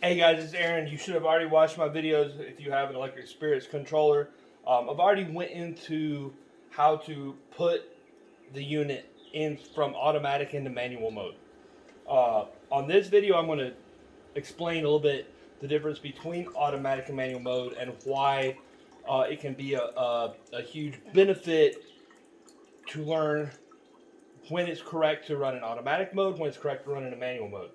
Hey guys, it's Aaron. You should have already watched my videos if you have an electric spirits controller. I've already went into how to put the unit in from automatic into manual mode. On this video, I'm going to explain a little bit the difference between automatic and manual mode and why it can be a huge benefit to learn when it's correct to run in automatic mode, when it's correct to run in a manual mode.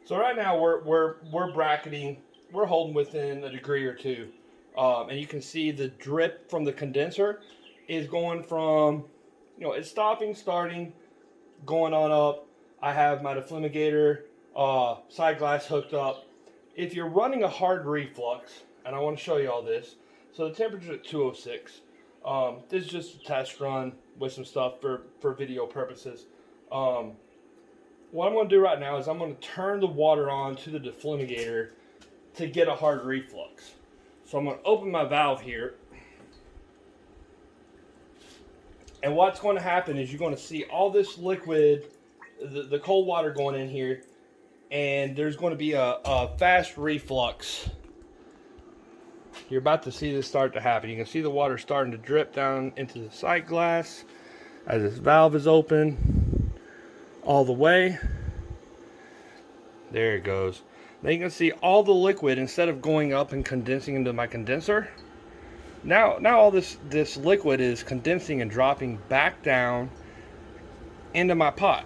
So right now we're bracketing, we're holding within a degree or two, and you can see the drip from the condenser is going from, it's stopping, starting, going on up. I have my dephlmigator side glass hooked up. If you're running a hard reflux, and I want to show you all this, so the temperature at 206. This is just a test run with some stuff for video purposes. What I'm going to do right now is I'm going to turn the water on to the dephlmigator to get a hard reflux. So I'm going to open my valve here. And what's going to happen is you're going to see all this liquid, the cold water going in here, and there's going to be a fast reflux. You're about to see this start to happen. You can see the water starting to drip down into the sight glass as this valve is open all the way. There it goes. Now you can see all the liquid, instead of going up and condensing into my condenser, now all this liquid is condensing and dropping back down into my pot.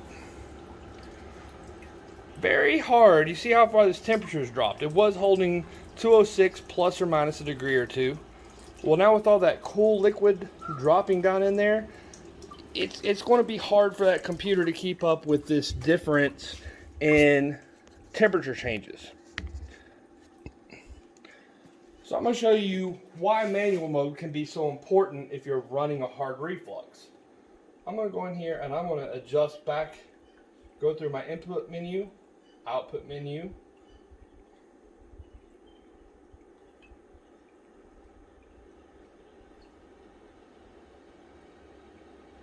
Very hard. You see how far this temperature has dropped. It was holding 206 plus or minus a degree or two. Well, now with all that cool liquid dropping down in there, it's going to be hard for that computer to keep up with this difference in temperature changes. So I'm going to show you why manual mode can be so important if you're running a hard reflux. I'm going to go in here and I'm going to adjust back, go through my input menu, output menu.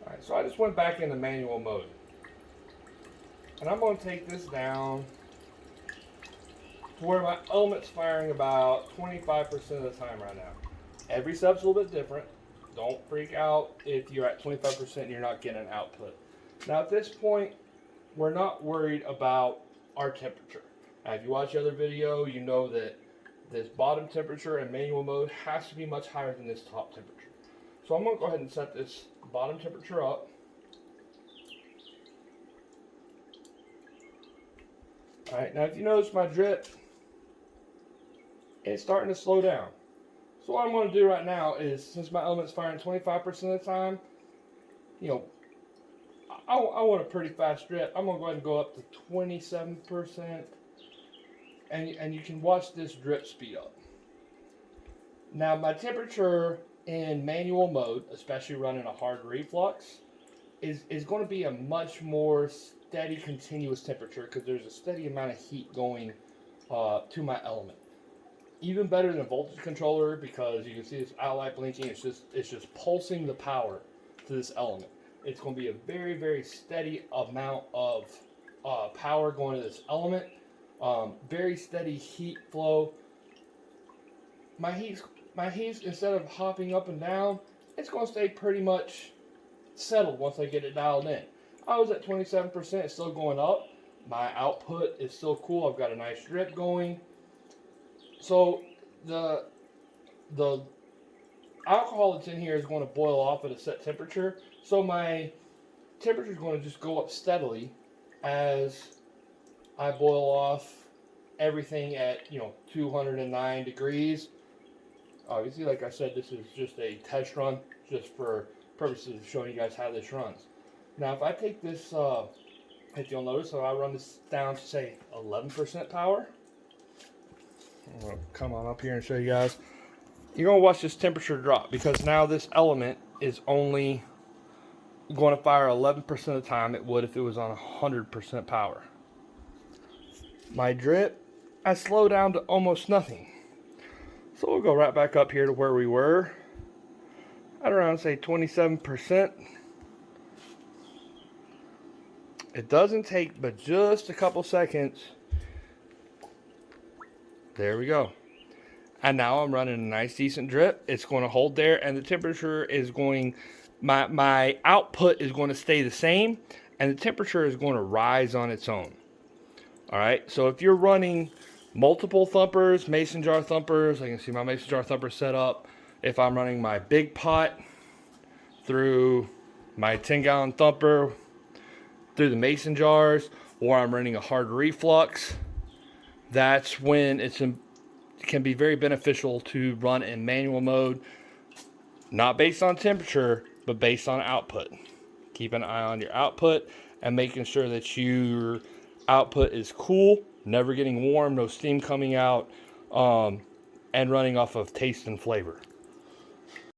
Alright, so I just went back into manual mode. And I'm going to take this down to where my element's firing about 25% of the time right now. Every step's a little bit different. Don't freak out if you're at 25% and you're not getting an output. Now at this point, we're not worried about our temperature. Now, if you watch the other video, you know that this bottom temperature in manual mode has to be much higher than this top temperature. So I'm going to go ahead and set this bottom temperature up. Alright, now if you notice my drip, it's starting to slow down. So what I'm going to do right now is, since my element's firing 25% of the time, I want a pretty fast drip. I'm going to go ahead and go up to 27%. And you can watch this drip speed up. Now my temperature in manual mode, especially running a hard reflux, is going to be a much more steady, continuous temperature because there's a steady amount of heat going to my element. Even better than a voltage controller, because you can see this outlight blinking. It's just pulsing the power to this element. It's going to be a very, very steady amount of power going to this element. Very steady heat flow. My heat, instead of hopping up and down, it's going to stay pretty much settled once I get it dialed in. I was at 27%, it's still going up. My output is still cool. I've got a nice drip going. So the alcohol that's in here is going to boil off at a set temperature. So my temperature is going to just go up steadily as I boil off everything at 209 degrees. Obviously, like I said, this is just a test run, just for purposes of showing you guys how this runs. Now, if I take this, if you'll notice, so I run this down to say 11% power. I'm going to come on up here and show you guys. You're going to watch this temperature drop, because now this element is only going to fire 11% of the time it would if it was on 100% power. My drip, I slow down to almost nothing. So we'll go right back up here to where we were at around, say, 27%. It doesn't take but just a couple seconds There we go. And now I'm running a nice decent drip. It's going to hold there, and the temperature is going, my output is going to stay the same, and the temperature is going to rise on its own. All right, so if you're running multiple thumpers, mason jar thumpers, I can see my mason jar thumper set up. If I'm running my big pot through my 10-gallon thumper through the mason jars, or I'm running a hard reflux, that's when it can be very beneficial to run in manual mode, not based on temperature, but based on output. Keep an eye on your output and making sure that your output is cool, never getting warm, no steam coming out, and running off of taste and flavor.